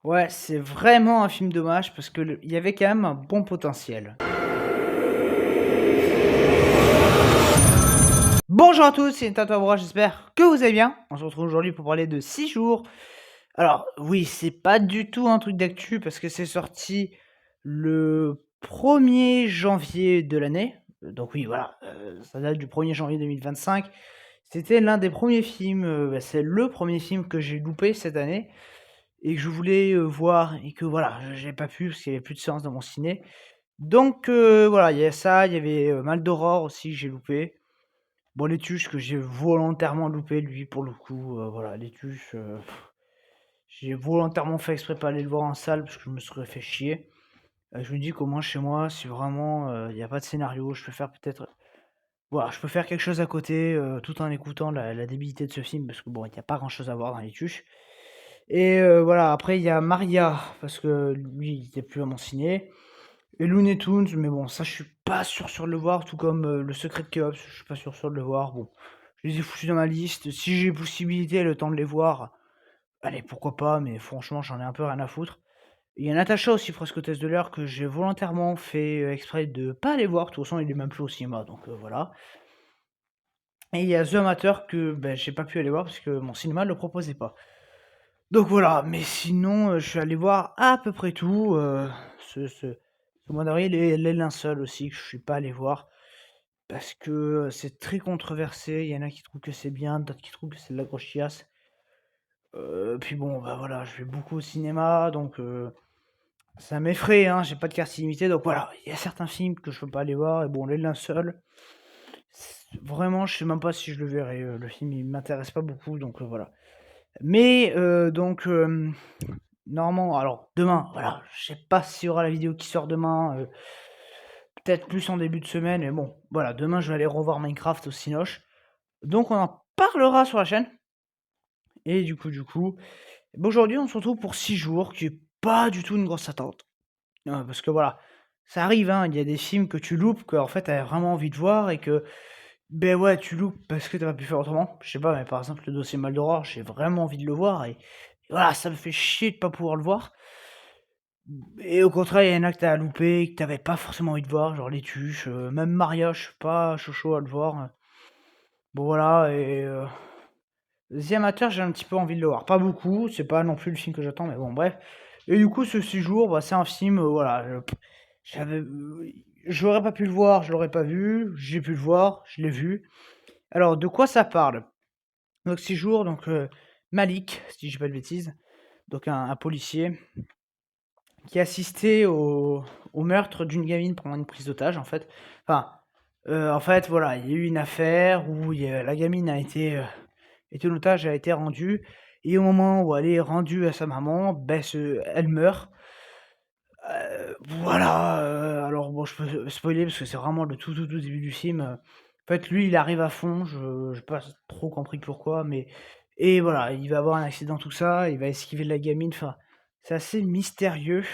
Ouais, c'est vraiment un film dommage parce que il y avait quand même un bon potentiel. Bonjour à tous, c'est Tata, j'espère que vous allez bien. On se retrouve aujourd'hui pour parler de 6 jours. Alors oui, c'est pas du tout un truc d'actu parce que c'est sorti le 1er janvier de l'année. Donc oui, voilà, ça date du 1er janvier 2025. C'était l'un des premiers films, c'est le premier film que j'ai loupé cette année et que je voulais, voir et que voilà, j'ai pas pu parce qu'il y avait plus de séances dans mon ciné. Donc voilà, il y a ça, il y avait, Mal d'Aurore aussi que j'ai loupé. Bon, Les Tuches que j'ai volontairement loupé lui pour le coup, voilà, Les Tuches, j'ai volontairement fait exprès de pas aller le voir en salle parce que je me serais fait chier. Je me dis qu'au moins chez moi, si vraiment, il y a pas de scénario, je peux faire peut-être voilà, je peux faire quelque chose à côté, tout en écoutant la débilité de ce film parce que bon, il y a pas grand chose à voir dans Les Tuches et voilà, après il y a Maria parce que lui, il était plus à mon ciné. Et Looney Tunes, mais bon, ça, je suis pas sûr de le voir, tout comme Le Secret de Kéops, je suis pas sûr de le voir. Bon, je les ai foutus dans ma liste. Si j'ai possibilité, le temps de les voir, allez, pourquoi pas, mais franchement, j'en ai un peu rien à foutre. Il y a Natacha aussi, presque hôtesse de l'air, que j'ai volontairement fait exprès de pas aller voir. De toute façon, il est même plus au cinéma, donc voilà. Et il y a The Amateur que ben, j'ai pas pu aller voir parce que mon cinéma ne le proposait pas. Donc voilà, mais sinon, je suis allé voir à peu près tout. Ce mois d'avril et Les Linceuls aussi, que je suis pas allé voir. Parce que, c'est très controversé. Il y en a qui trouvent que c'est bien, d'autres qui trouvent que c'est de la grosse chiasse. Puis bon, bah, voilà, je vais beaucoup au cinéma, donc ça m'effraie, hein, j'ai pas de carte illimitée, donc voilà. Il y a certains films que je peux pas aller voir et bon, Les Linceuls, vraiment, je sais même pas si je le verrai, le film, il m'intéresse pas beaucoup, donc voilà. Mais donc normalement alors demain, voilà, je sais pas s'il y aura la vidéo qui sort demain, peut-être plus en début de semaine, mais bon, voilà, demain, je vais aller revoir Minecraft au cinoche. Donc on en parlera sur la chaîne et du coup, bah, aujourd'hui, on se retrouve pour 6 jours, qui est pas du tout une grosse attente. Parce que voilà, ça arrive, hein, il y a des films que tu loupes, qu'en fait, tu as vraiment envie de voir et que, ben ouais, tu loupes parce que tu pas pu faire autrement. Je sais pas, mais par exemple, le dossier Mal d'Aurore, j'ai vraiment envie de le voir et voilà, ça me fait chier de pas pouvoir le voir. Et au contraire, il y en a que tu as loupé, que tu pas forcément envie de voir, genre Les Tuches, même Maria, je suis pas chaud à le voir. Bon voilà et The Amateur, j'ai un petit peu envie de le voir. Pas beaucoup, c'est pas non plus le film que j'attends, mais bon, bref. Et du coup, ce séjour, bah, c'est un film, voilà, j'avais, j'aurais pas pu le voir, je l'aurais pas vu. J'ai pu le voir, je l'ai vu. Alors, de quoi ça parle? Donc, séjour, donc Malik, si je dis pas de bêtises, donc un policier qui assistait au meurtre d'une gamine pendant une prise d'otage, en fait. Enfin, en fait, voilà, il y a eu une affaire où la gamine a été en otage, a été rendue, et au moment où elle est rendue à sa maman, ben, elle meurt. Voilà, alors bon, je peux spoiler parce que c'est vraiment le tout début du film. En fait, lui, il arrive à fond, j'ai pas trop compris pourquoi, mais et voilà, il va avoir un accident, tout ça, il va esquiver de la gamine, enfin, c'est assez mystérieux.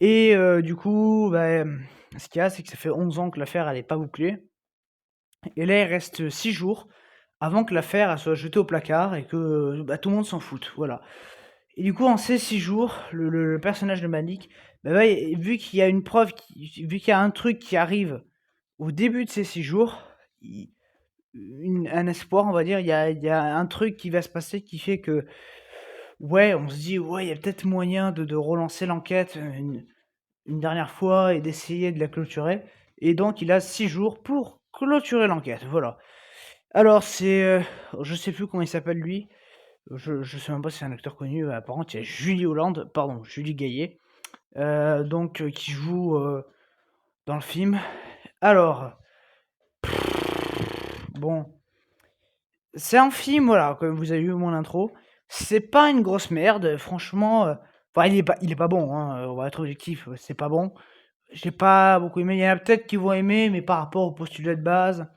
Et du coup, bah, ce qu'il y a, c'est que ça fait 11 ans que l'affaire elle est pas bouclée. Et là, il reste 6 jours avant que l'affaire elle soit jetée au placard et que bah, tout le monde s'en foute. Voilà. Et du coup, en ces 6 jours, le personnage de Malik, bah, ouais, vu qu'il y a une preuve, vu qu'il y a un truc qui arrive au début de ces 6 jours, un espoir, on va dire, il y a un truc qui va se passer qui fait que, ouais, on se dit, ouais, il y a peut-être moyen de relancer l'enquête une dernière fois et d'essayer de la clôturer. Et donc, il a 6 jours pour clôturer l'enquête. Voilà. Alors, je sais plus comment il s'appelle lui. Je sais même pas si c'est un acteur connu. Par contre, il y a Julie Hollande, pardon, Julie Gaillet, donc qui joue dans le film. Alors, bon, c'est un film, voilà, comme vous avez vu mon intro. C'est pas une grosse merde, franchement. Enfin, il est pas bon, hein, on va être objectif, c'est pas bon. J'ai pas beaucoup aimé. Il y en a peut-être qui vont aimer, mais par rapport au postulat de base,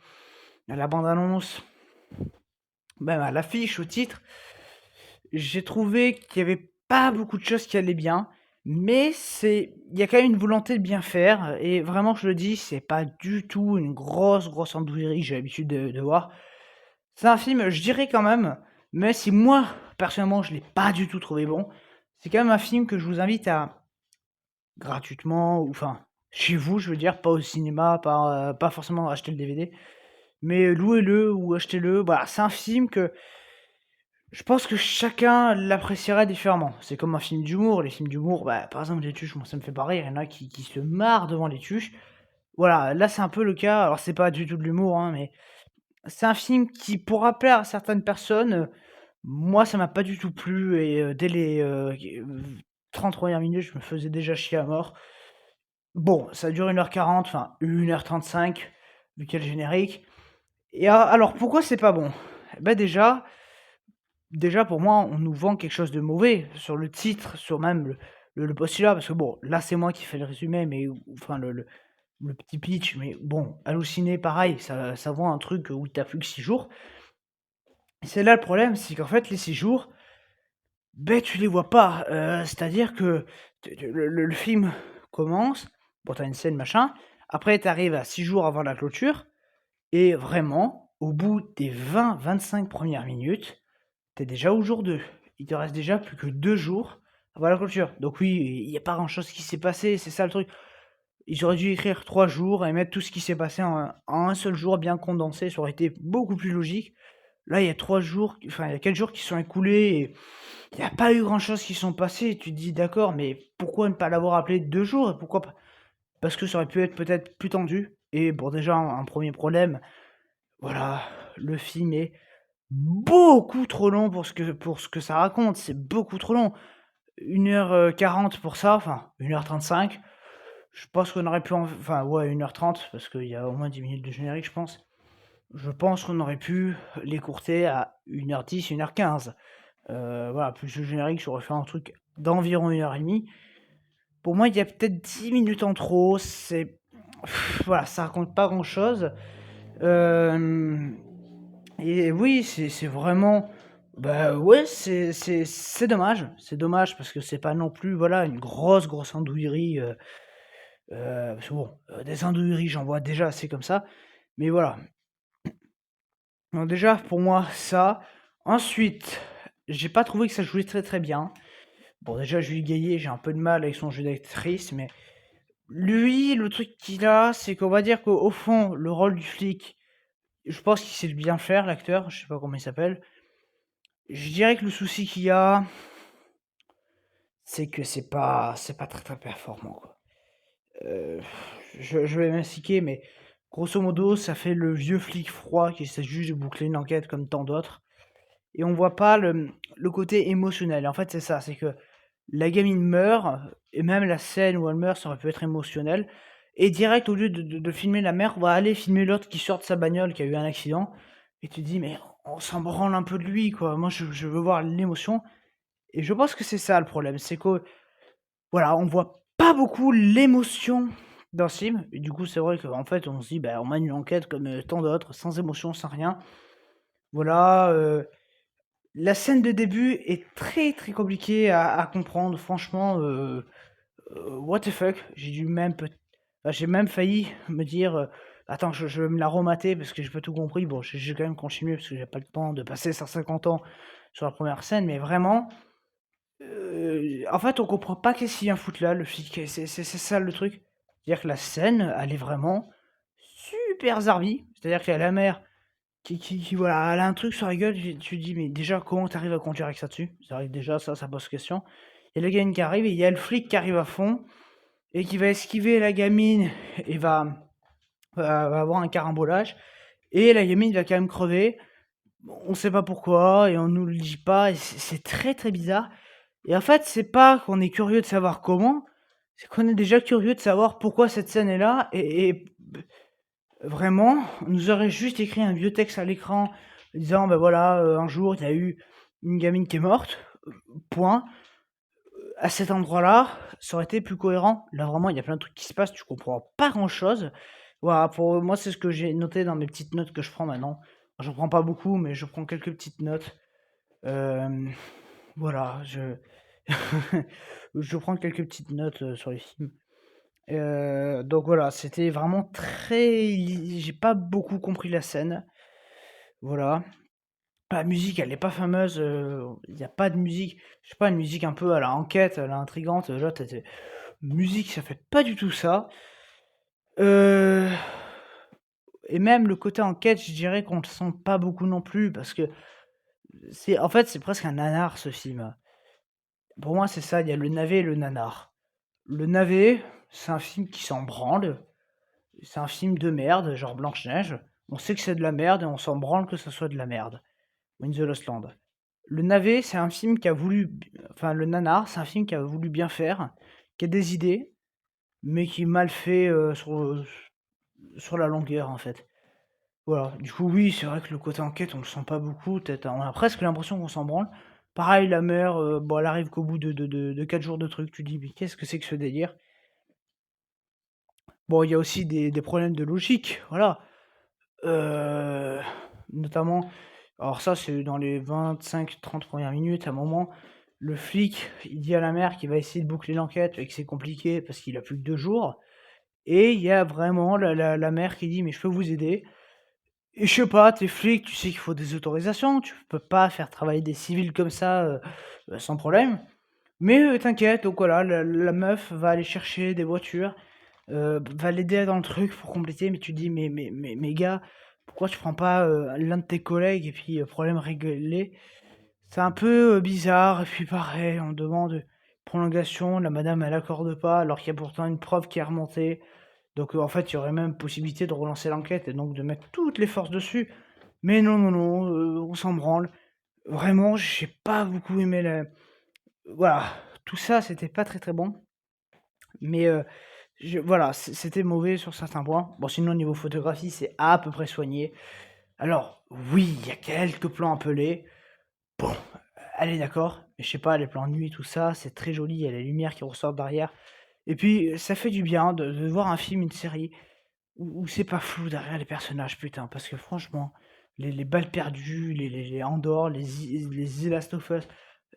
à la bande-annonce, même à l'affiche, au titre, j'ai trouvé qu'il y avait pas beaucoup de choses qui allaient bien. Mais il y a quand même une volonté de bien faire. Et vraiment, je le dis, c'est pas du tout une grosse andouillerie que j'ai l'habitude de voir. C'est un film, je dirais quand même, même si moi, personnellement, je l'ai pas du tout trouvé bon. c'est quand même un film que je vous invite à gratuitement ou enfin, chez vous, je veux dire, pas au cinéma, pas forcément acheter le DVD, mais louez-le ou achetez-le. Voilà, c'est un film que je pense que chacun l'apprécierait différemment. C'est comme un film d'humour. Les films d'humour, bah, par exemple, les tuches, moi, ça me fait pas rire. Il y en a qui se marrent devant les tuches. Voilà, là, c'est un peu le cas. Alors, c'est pas du tout de l'humour, hein, mais c'est un film qui pourra plaire à certaines personnes. Moi, ça m'a pas du tout plu et dès les 30 premières minutes, je me faisais déjà chier à mort. Bon, ça dure 1h40, enfin 1h35, vu qu'il y a le générique. Et alors, pourquoi c'est pas bon? Bah, déjà pour moi, on nous vend quelque chose de mauvais sur le titre, sur même le postulat, parce que bon, là, c'est moi qui fais le résumé, mais enfin le petit pitch, mais bon, Halluciné, pareil, ça vend un truc où tu plus que 6 jours. Et c'est là le problème, c'est qu'en fait, les 6 jours, beh, tu les vois pas. C'est-à-dire que le film commence, bon, tu une scène, machin, après tu arrives à 6 jours avant la clôture et vraiment, au bout des 20-25 premières minutes, tu es déjà au jour 2. Il te reste déjà plus que 2 jours avant la clôture. Donc oui, il y a pas grand-chose qui s'est passé, c'est ça le truc. Ils auraient dû écrire 3 jours et mettre tout ce qui s'est passé en un seul jour bien condensé, ça aurait été beaucoup plus logique. Là, il y a 3 jours, enfin, il y a 4 jours qui sont écoulés et il y a pas eu grand-chose qui sont passés. Tu te dis: «D'accord, mais pourquoi ne pas l'avoir appelé 2 jours et pourquoi pas?» Parce que ça aurait pu être peut-être plus tendu et bon, déjà, un 1er problème, voilà, le film est beaucoup trop long pour ce que ça raconte. C'est beaucoup trop long. 1h40 pour ça, enfin 1h35. Je pense qu'on aurait pu enfin ouais, 1h30 parce qu'il y a au moins 10 minutes de générique, je pense. Je pense qu'on aurait pu l'écourter à 1h10, 1h15. Voilà, plus le générique, j'aurais fait un truc d'environ 1h30. Pour moi, il y a peut-être 10 minutes en trop, c'est voilà, ça raconte pas grand-chose. Hem Et oui, c'est vraiment bah, ouais, c'est dommage. C'est dommage parce que c'est pas non plus, voilà, une grosse andouillerie, parce que bon, des andouilleries, j'en vois déjà assez comme ça, mais voilà. Donc déjà, pour moi, ça. Ensuite, j'ai pas trouvé que ça jouait très bien. Bon, déjà, Julie Gaillet, j'ai un peu de mal avec son jeu d'actrice, mais lui, le truc qu'il a, c'est qu'on va dire qu'au fond, le rôle du flic, je pense qu'il sait le bien faire, l'acteur, je sais pas comment il s'appelle. Je dirais que le souci qu'il y a, c'est que c'est pas très performant, quoi. Heu, je vais m'expliquer, mais grosso modo, ça fait le vieux flic froid qui essaie juste de boucler une enquête comme tant d'autres et on voit pas le côté émotionnel. En fait, c'est ça, c'est que la gamine meurt et même la scène où elle meurt, ça aurait pu être émotionnel et direct, au lieu de filmer la mère, on va aller filmer l'autre qui sort de sa bagnole, qui a eu un accident et tu te dis: «Mais on s'en branle un peu de lui, quoi». Moi, je veux voir l'émotion et je pense que c'est ça le problème, c'est que, voilà, on voit pas beaucoup l'émotion dans ce film et du coup, c'est vrai qu'en fait, on se dit: «Bah, on mène une enquête comme, tant d'autres, sans émotion, sans rien». Voilà, la scène de début est très compliquée à comprendre. Franchement, what the fuck? J'ai même failli me dire, «Attends, je vais me la remater parce que j'ai pas tout compris». Bon, j'ai quand même continué parce que j'ai pas le temps de passer 150 ans sur la première scène, mais vraiment, en fait, on comprend pas qu'est-ce qu'il vient foutre là, le flic et c'est ça le truc. C'est-à-dire que la scène, elle est vraiment super zarbi. C'est-à-dire qu'il y a la mère qui voilà, elle a un truc sur la gueule, tu te dis: «Mais déjà, comment tu arrives à conduire avec ça dessus?» C'est vrai que déjà ça pose question. Il y a la gamine qui arrive et il y a le flic qui arrive à fond et qui va esquiver la gamine et va avoir un carambolage et la gamine va quand même crever. On sait pas pourquoi et on nous le dit pas et c'est très bizarre et en fait, c'est pas qu'on est curieux de savoir comment, c'est qu'on est déjà curieux de savoir pourquoi cette scène est là et vraiment, on nous aurait juste écrit un vieux texte à l'écran disant: «Bah, voilà, un jour, il y a eu une gamine qui est morte, point. À cet endroit-là», ça aurait été plus cohérent. Là, vraiment, il y a plein de trucs qui se passent, tu comprends pas grand-chose. Voilà, pour moi, c'est ce que j'ai noté dans mes petites notes que je prends maintenant. J'en prends pas beaucoup, mais je prends quelques petites notes. Hem, voilà, je prends quelques petites notes, sur les films. Donc voilà, c'était vraiment très j'ai pas beaucoup compris la scène. Voilà. La musique, elle est pas fameuse, il y a pas de musique, je sais pas, une musique un peu à la Enquête, à la intrigante, là tu musique, ça fait pas du tout ça. Heu et même le côté enquête, je dirais qu'on le sent pas beaucoup non plus parce que c'est presque un nanar ce film. Pour moi, c'est ça, il y a le navet et le nanar. Le navet, c'est un film qui s'en branle, c'est un film de merde, genre Blanche-Neige. On sait que c'est de la merde et on s'en branle que ça soit de la merde. Ou In the Lost Land. Le navet, c'est un film qui a voulu, enfin le nanar, c'est un film qui a voulu bien faire, qui a des idées, mais qui est mal fait sur la longueur en fait. Voilà, du coup oui, c'est vrai que le côté enquête, on le sent pas beaucoup, peut-être on a presque l'impression qu'on s'en branle. Pareil, la mère, bon, elle arrive qu'au bout de 4 jours de trucs, tu dis: «Mais qu'est-ce que c'est que ce délire?» Bon, il y a aussi des problèmes de logique, voilà. Heu, Notamment, alors ça, c'est dans les 25-30 premières minutes, à un moment, le flic, il dit à la mère qu'il va essayer de boucler l'enquête et que c'est compliqué parce qu'il a plus que 2 jours et il y a vraiment la mère qui dit: «Mais je peux vous aider». Et je sais pas, tu es flic, tu sais qu'il faut des autorisations, tu peux pas faire travailler des civils comme ça, sans problème. Mais t'inquiète, donc voilà, la meuf va aller chercher des voitures, va l'aider dans le truc pour compléter, mais tu te dis: «Mais gars, pourquoi tu prends pas, l'un de tes collègues et puis, problème réglé?» C'est un peu, bizarre et puis pareil, on demande prolongation, la madame elle accorde pas alors qu'il y a pourtant une preuve qui est remontée. Donc, en fait, il y aurait même possibilité de relancer l'enquête et donc de mettre toutes les forces dessus. Mais non, non, non, on s'en branle. Vraiment, j'ai pas beaucoup aimé la voilà, tout ça, c'était pas très, très bon. Mais, voilà, c'était mauvais sur certains points. Bon, sinon, niveau photographie, c'est à peu près soigné. Alors, oui, il y a quelques plans un peu laids. Bon, allez, d'accord, mais je sais pas, les plans de nuit, tout ça, c'est très joli, il y a les lumières qui ressortent derrière. Et puis, ça fait du bien de voir un film, une série où c'est pas flou derrière les personnages, putain, parce que franchement, les balles perdues, les Andor, les The Last of Us,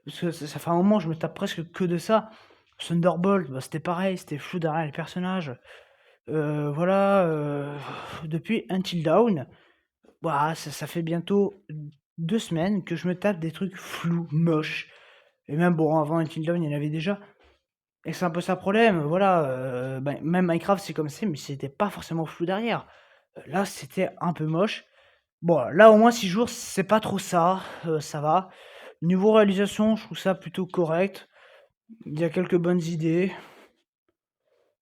parce que ça fait un moment, je me tape presque que de ça. Thunderbolt, bah, c'était pareil, c'était flou derrière les personnages. Voilà, depuis Until Dawn, bah, ça fait bientôt 2 semaines que je me tape des trucs flous, moches. Et même, bon, avant Until Dawn, il y en avait déjà. Et c'est un peu ça le problème, voilà, même Minecraft, c'est comme c'est, mais c'était pas forcément flou derrière. Là, c'était un peu moche. Bon, là, au moins 6 jours, c'est pas trop ça, ça va. Niveau réalisation, je trouve ça plutôt correct. Il y a quelques bonnes idées,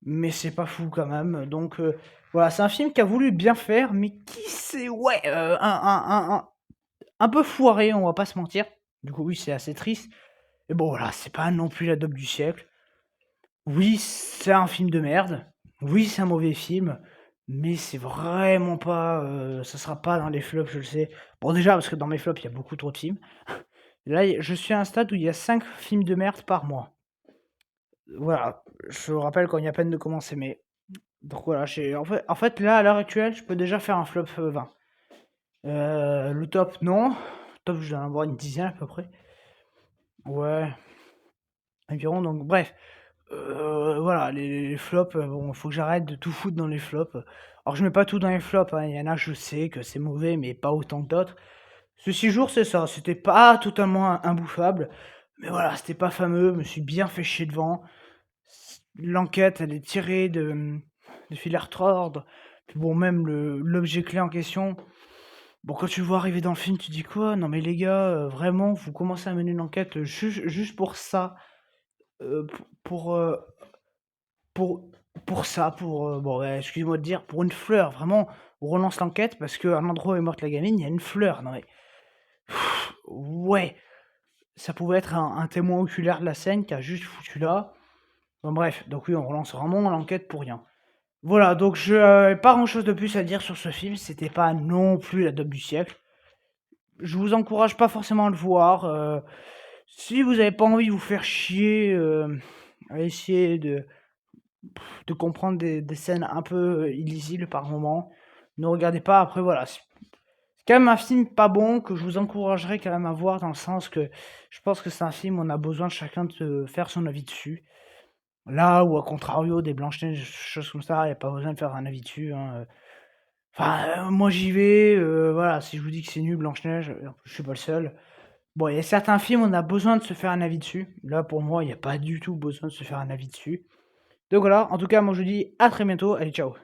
mais c'est pas fou quand même. Donc, voilà, c'est un film qui a voulu bien faire, mais qui s'est, ouais, un peu foiré, on va pas se mentir. Du coup, oui, c'est assez triste. Et bon, voilà, c'est pas non plus la dope du siècle. Oui, c'est un film de merde. Oui, c'est un mauvais film, mais c'est vraiment pas, ça sera pas dans les flops, je le sais. Bon, déjà parce que dans mes flops, il y a beaucoup trop de films. Là, je suis à un stade où il y a 5 films de merde par mois. Voilà, je rappelle qu'on y a à peine de commencer, mais donc voilà, j'ai en fait, là, à l'heure actuelle, je peux déjà faire un flop, 20. Le top, non. Top, je dois en avoir une dizaine à peu près. Ouais, environ, donc bref. Voilà, les flops, bon, faut que j'arrête de tout foutre dans les flops. Alors je mets pas tout dans les flops, hein, il y en a, je sais que c'est mauvais, mais pas autant que d'autres. Ce 6 jours, c'est ça, c'était pas totalement imbouffable, mais voilà, c'était pas fameux, je me suis bien fait chier devant. L'enquête, elle est tirée de fil à retordre. Puis bon, même l'objet clé en question, bon, quand tu le vois arriver dans le film, tu dis quoi? Non mais les gars, vraiment, vous commencez à mener une enquête juste pour ça, heu, pour, heu pour pour ça, bon, ouais, excusez-moi de dire, pour une fleur, vraiment, on relance l'enquête parce qu'à l'endroit où est morte la gamine, il y a une fleur. Non mais ouais, ça pouvait être un témoin oculaire de la scène qui a juste foutu là. Bon bref, donc oui, on relance vraiment l'enquête pour rien. Voilà, donc je pas grand-chose de plus à dire sur ce film, c'était pas non plus la dope du siècle. Je vous encourage pas forcément à le voir, si vous avez pas envie de vous faire chier, à essayer de comprendre des scènes un peu illisibles par moment. Ne regardez pas, après voilà, c'est quand même un film pas bon que je vous encouragerais quand même à voir dans le sens que je pense que c'est un film où on a besoin de chacun de se faire son avis dessus. Là où à contrario des Blanche-Neige, choses comme ça, il y a pas besoin de faire un avis dessus, hein, Enfin, moi j'y vais, voilà, si je vous dis que c'est nul Blanche-Neige, je suis pas le seul. Bon, il y a certains films, on a besoin de se faire un avis dessus. Là, pour moi, il y a pas du tout besoin de se faire un avis dessus. Donc voilà, en tout cas, moi je vous dis à très bientôt. Allez, ciao.